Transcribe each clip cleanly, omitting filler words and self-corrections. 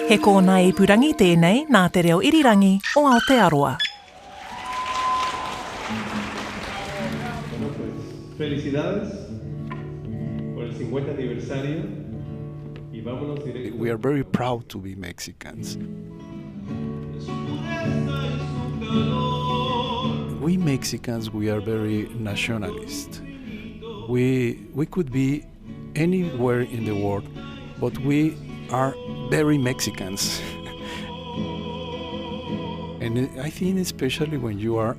He kōna e purangi tēnei nā te reo irirangi o Aotearoa. Bueno, pues, felicidades por el 50 aniversario y vámonos directo. We are very proud to be Mexicans. We Mexicans, we are very nationalist. We could be anywhere in the world, but we are very Mexicans. And I think especially when you are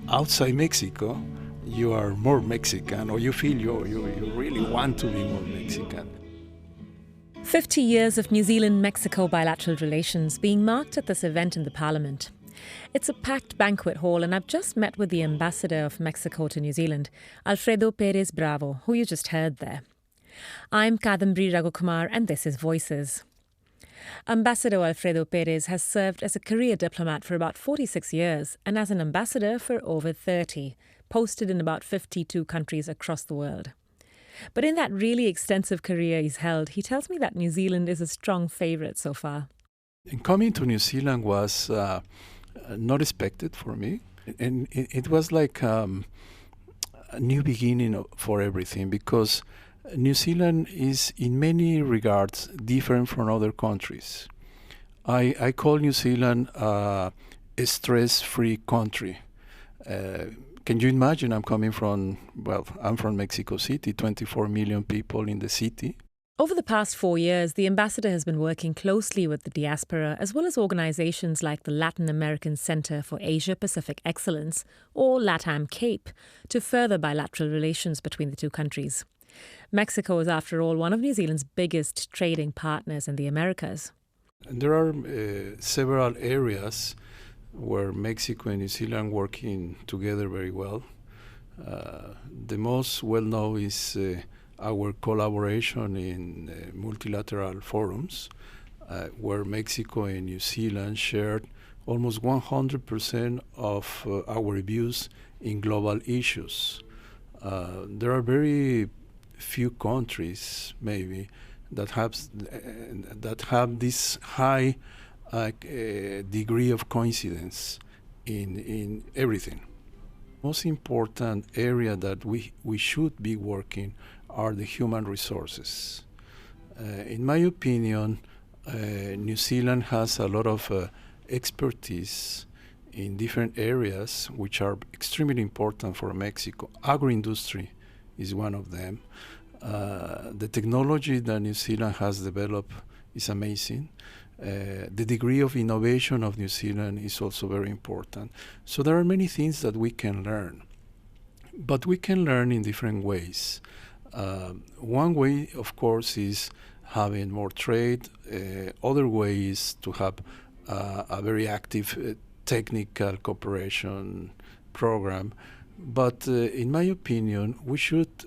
outside Mexico, you are more Mexican, or you feel you really want to be more Mexican. 50 years of New Zealand-Mexico bilateral relations being marked at this event in the Parliament. It's a packed banquet hall, and I've just met with the ambassador of Mexico to New Zealand, Alfredo Pérez Bravo, who you just heard there. I'm Kadambri Raghukumar, and this is Voices. Ambassador Alfredo Pérez has served as a career diplomat for about 46 years and as an ambassador for over 30, posted in about 52 countries across the world. But in that really extensive career he's held, he tells me that New Zealand is a strong favourite so far. And coming to New Zealand was not expected for me. And it was like a new beginning for everything, because New Zealand is in many regards different from other countries. I call New Zealand a stress-free country. Can you imagine? I'm from Mexico City, 24 million people in the city. Over the past 4 years, the ambassador has been working closely with the diaspora, as well as organisations like the Latin American Centre for Asia-Pacific Excellence, or LATAM CAPE, to further bilateral relations between the two countries. Mexico is, after all, one of New Zealand's biggest trading partners in the Americas. And there are several areas where Mexico and New Zealand working together very well. The most well-known is our collaboration in multilateral forums, where Mexico and New Zealand shared almost 100% of our views in global issues. There are very few countries, maybe, that have this high degree of coincidence in everything. Most important area that we should be working are the human resources. In my opinion, New Zealand has a lot of expertise in different areas which are extremely important for Mexico. Agro-industry is one of them. The technology that New Zealand has developed is amazing. The degree of innovation of New Zealand is also very important. So there are many things that we can learn, but we can learn in different ways. One way, of course, is having more trade. Other way is to have a very active technical cooperation program. But in my opinion, we should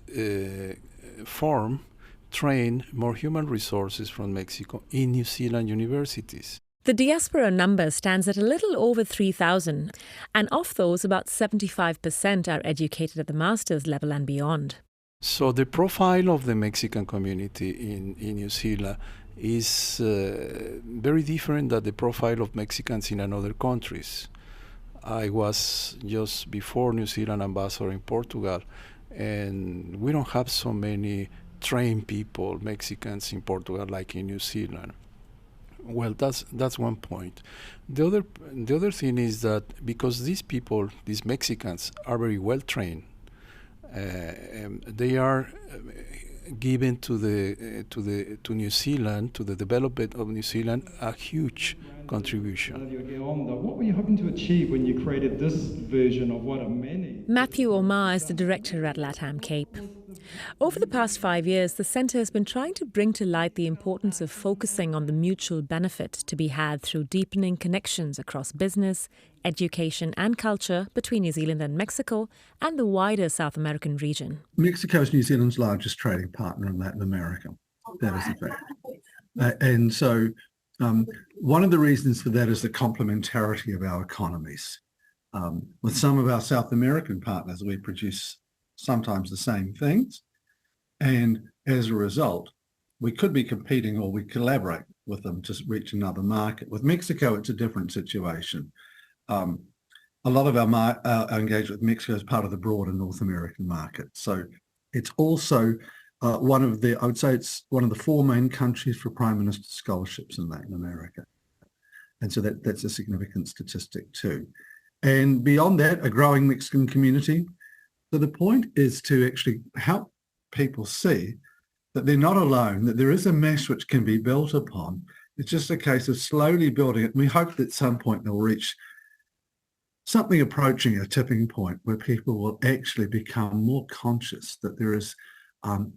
train more human resources from Mexico in New Zealand universities. The diaspora number stands at a little over 3,000, and of those, about 75% are educated at the master's level and beyond. So the profile of the Mexican community in New Zealand is very different than the profile of Mexicans in other countries. I was just before New Zealand ambassador in Portugal, and we don't have so many trained people, Mexicans in Portugal, like in New Zealand. Well, that's one point. The other thing is that because these people, these Mexicans, are very well trained, they are given to New Zealand, to the development of New Zealand, a huge contribution. What were you hoping to achieve when you created this version of what a many? Matthew Omar is the director at LATAM CAPE. Over the past 5 years, the centre has been trying to bring to light the importance of focusing on the mutual benefit to be had through deepening connections across business, education and culture between New Zealand and Mexico and the wider South American region. Mexico is New Zealand's largest trading partner in Latin America. That is a fact. And so one of the reasons for that is the complementarity of our economies. With some of our South American partners, we produce sometimes the same things. And as a result, we could be competing or we collaborate with them to reach another market. With Mexico, it's a different situation. A lot of our engagement with Mexico is part of the broader North American market. So it's also I would say it's one of the 4 main countries for Prime Minister scholarships in Latin America. And so that's a significant statistic too. And beyond that, a growing Mexican community. So the point is to actually help people see that they're not alone, that there is a mesh which can be built upon. It's just a case of slowly building it. And we hope that at some point they'll reach something approaching a tipping point where people will actually become more conscious that there is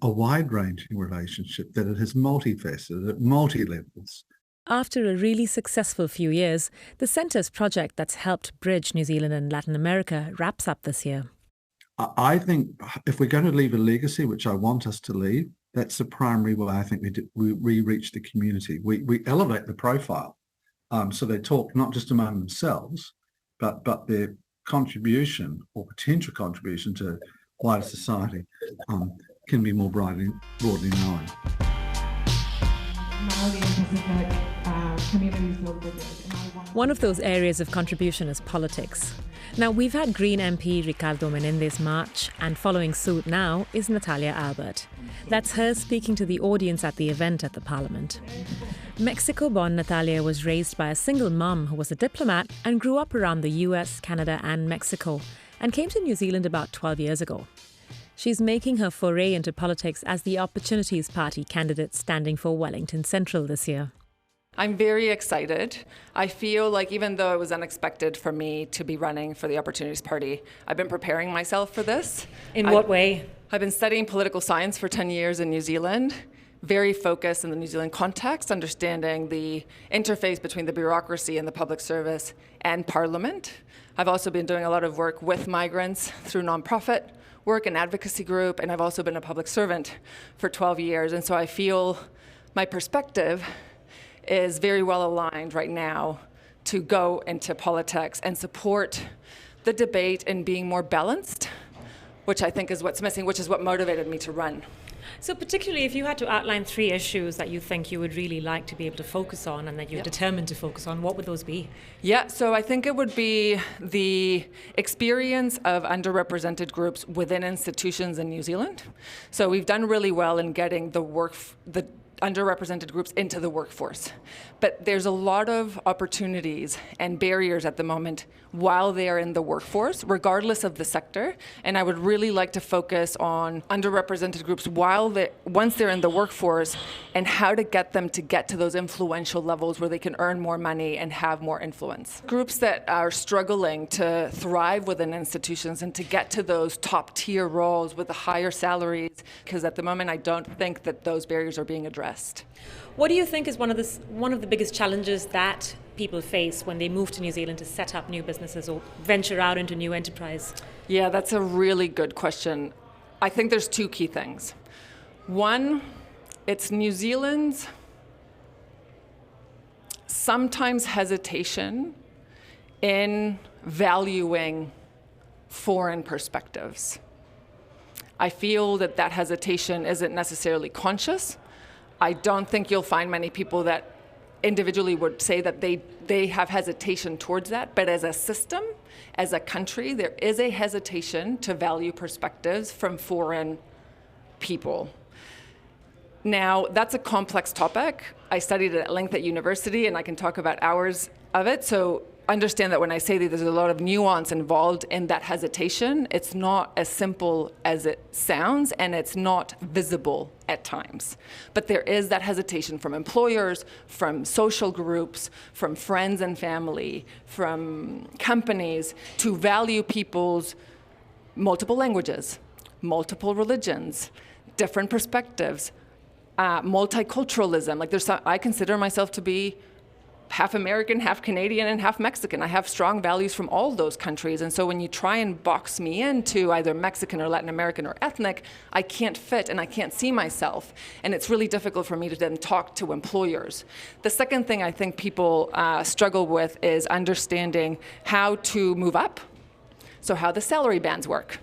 a wide-ranging relationship, that it is multifaceted at multi-levels. After a really successful few years, the Centre's project that's helped bridge New Zealand and Latin America wraps up this year. I think if we're going to leave a legacy, which I want us to leave, that's the primary way I think we reach the community. We elevate the profile, so they talk not just among themselves, but their contribution or potential contribution to wider society can be more broadly known. One of those areas of contribution is politics. Now, we've had Green MP Ricardo Menendez march, and following suit now is Natalia Albert. That's her speaking to the audience at the event at the Parliament. Mexico-born Natalia was raised by a single mum who was a diplomat and grew up around the US, Canada and Mexico, and came to New Zealand about 12 years ago. She's making her foray into politics as the Opportunities Party candidate standing for Wellington Central this year. I'm very excited. I feel like even though it was unexpected for me to be running for the Opportunities Party, I've been preparing myself for this. In what way? I've been studying political science for 10 years in New Zealand, very focused in the New Zealand context, understanding the interface between the bureaucracy and the public service and Parliament. I've also been doing a lot of work with migrants through nonprofit work and advocacy group, and I've also been a public servant for 12 years. And so I feel my perspective is very well aligned right now to go into politics and support the debate in being more balanced, which I think is what's missing, which is what motivated me to run. So particularly if you had to outline 3 issues that you think you would really like to be able to focus on and that you're determined to focus on, what would those be? Yeah, so I think it would be the experience of underrepresented groups within institutions in New Zealand. So we've done really well in getting the underrepresented groups into the workforce. But there's a lot of opportunities and barriers at the moment while they're in the workforce, regardless of the sector. And I would really like to focus on underrepresented groups once they're in the workforce, and how to get them to get to those influential levels where they can earn more money and have more influence. Groups that are struggling to thrive within institutions and to get to those top tier roles with the higher salaries, because at the moment I don't think that those barriers are being addressed. What do you think is one of the biggest challenges that people face when they move to New Zealand to set up new businesses or venture out into new enterprise? Yeah, that's a really good question. I think there's 2 key things. One, it's New Zealand's sometimes hesitation in valuing foreign perspectives. I feel that hesitation isn't necessarily conscious. I don't think you'll find many people that individually would say that they have hesitation towards that, but as a system, as a country, there is a hesitation to value perspectives from foreign people. Now, that's a complex topic. I studied it at length at university, and I can talk about hours of it, so understand that when I say that there's a lot of nuance involved in that hesitation. It's not as simple as it sounds, and it's not visible at times. But there is that hesitation from employers, from social groups, from friends and family, from companies to value people's multiple languages, multiple religions, different perspectives, multiculturalism. I consider myself to be half American, half Canadian, and half Mexican. I have strong values from all those countries. And so when you try and box me into either Mexican or Latin American or ethnic, I can't fit and I can't see myself. And it's really difficult for me to then talk to employers. The second thing I think people struggle with is understanding how to move up. So how the salary bands work,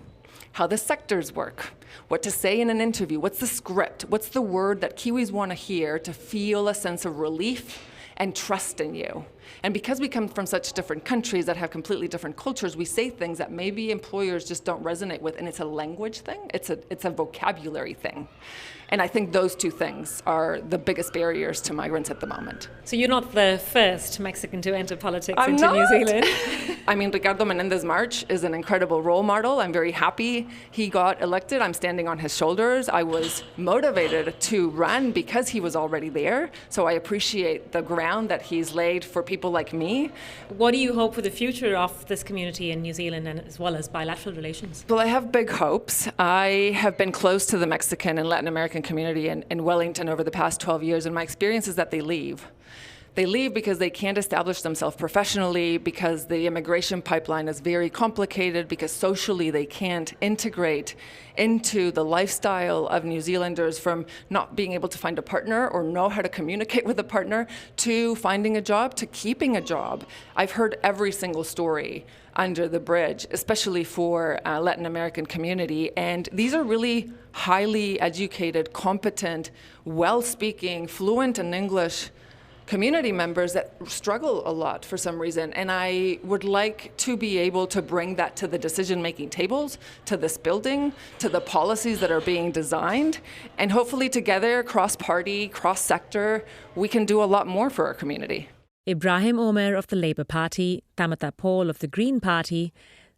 how the sectors work, what to say in an interview, what's the script, what's the word that Kiwis want to hear to feel a sense of relief and trust in you. And because we come from such different countries that have completely different cultures, we say things that maybe employers just don't resonate with, and it's a language thing, it's a vocabulary thing. And I think those two things are the biggest barriers to migrants at the moment. So you're not the first Mexican to enter politics I'm into not. New Zealand. I mean, Ricardo Menendez March is an incredible role model. I'm very happy he got elected. I'm standing on his shoulders. I was motivated to run because he was already there. So I appreciate the ground that he's laid for people like me. What do you hope for the future of this community in New Zealand, and as well as bilateral relations? Well, I have big hopes. I have been close to the Mexican and Latin American community in Wellington over the past 12 years, and my experience is that they leave. They leave because they can't establish themselves professionally, because the immigration pipeline is very complicated, because socially they can't integrate into the lifestyle of New Zealanders, from not being able to find a partner or know how to communicate with a partner, to finding a job, to keeping a job. I've heard every single story under the bridge, especially for Latin American community. And these are really highly educated, competent, well-speaking, fluent in English community members that struggle a lot for some reason. And I would like to be able to bring that to the decision-making tables, to this building, to the policies that are being designed. And hopefully together, cross-party, cross-sector, we can do a lot more for our community. Ibrahim Omer of the Labour Party, Tamatha Paul of the Green Party,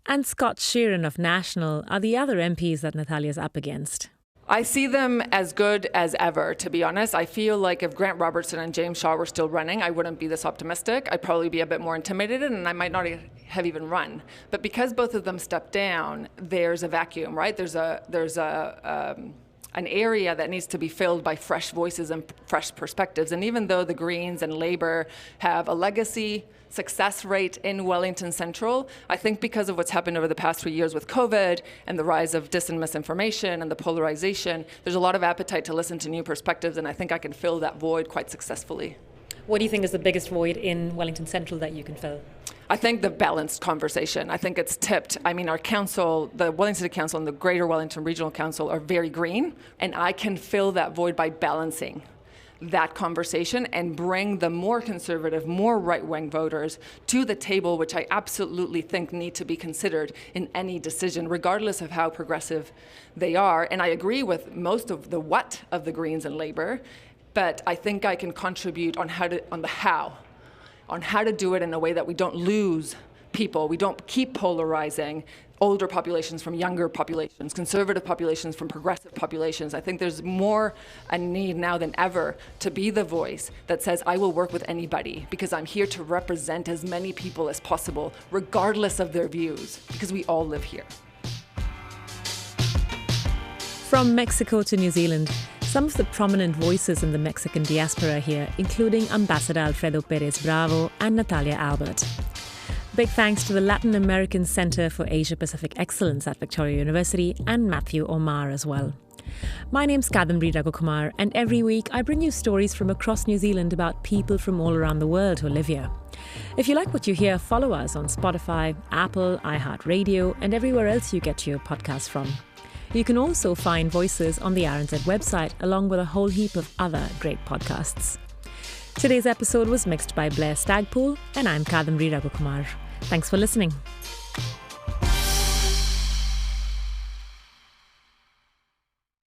and Scott Sheeran of National are the other MPs that Natalia's up against. I see them as good as ever, to be honest. I feel like if Grant Robertson and James Shaw were still running, I wouldn't be this optimistic. I'd probably be a bit more intimidated, and I might not have even run. But because both of them stepped down, there's a vacuum, right? There's an area that needs to be filled by fresh voices and fresh perspectives. And even though the Greens and Labour have a legacy success rate in Wellington Central, I think because of what's happened over the past 3 years with COVID and the rise of dis and misinformation and the polarization, there's a lot of appetite to listen to new perspectives, and I think I can fill that void quite successfully. What do you think is the biggest void in Wellington Central that you can fill? I think the balanced conversation. I think it's tipped. I mean, our council, the Wellington City Council and the Greater Wellington Regional Council are very green, and I can fill that void by balancing that conversation and bring the more conservative, more right-wing voters to the table, which I absolutely think need to be considered in any decision, regardless of how progressive they are. And I agree with most of the what of the Greens and Labour, but I think I can contribute on the how to do it in a way that we don't lose people, we don't keep polarizing older populations from younger populations, conservative populations from progressive populations. I think there's more a need now than ever to be the voice that says, I will work with anybody because I'm here to represent as many people as possible, regardless of their views, because we all live here. From Mexico to New Zealand, some of the prominent voices in the Mexican diaspora here, including Ambassador Alfredo Pérez Bravo and Natalia Albert. Big thanks to the Latin American Center for Asia-Pacific Excellence at Victoria University and Matthew Omar as well. My name's Kadambari Raghukumar, and every week I bring you stories from across New Zealand about people from all around the world who live here. If you like what you hear, follow us on Spotify, Apple, iHeartRadio, and everywhere else you get your podcasts from. You can also find Voices on the RNZ website, along with a whole heap of other great podcasts. Today's episode was mixed by Blair Stagpool, and I'm Kadambari Raghukumar. Thanks for listening.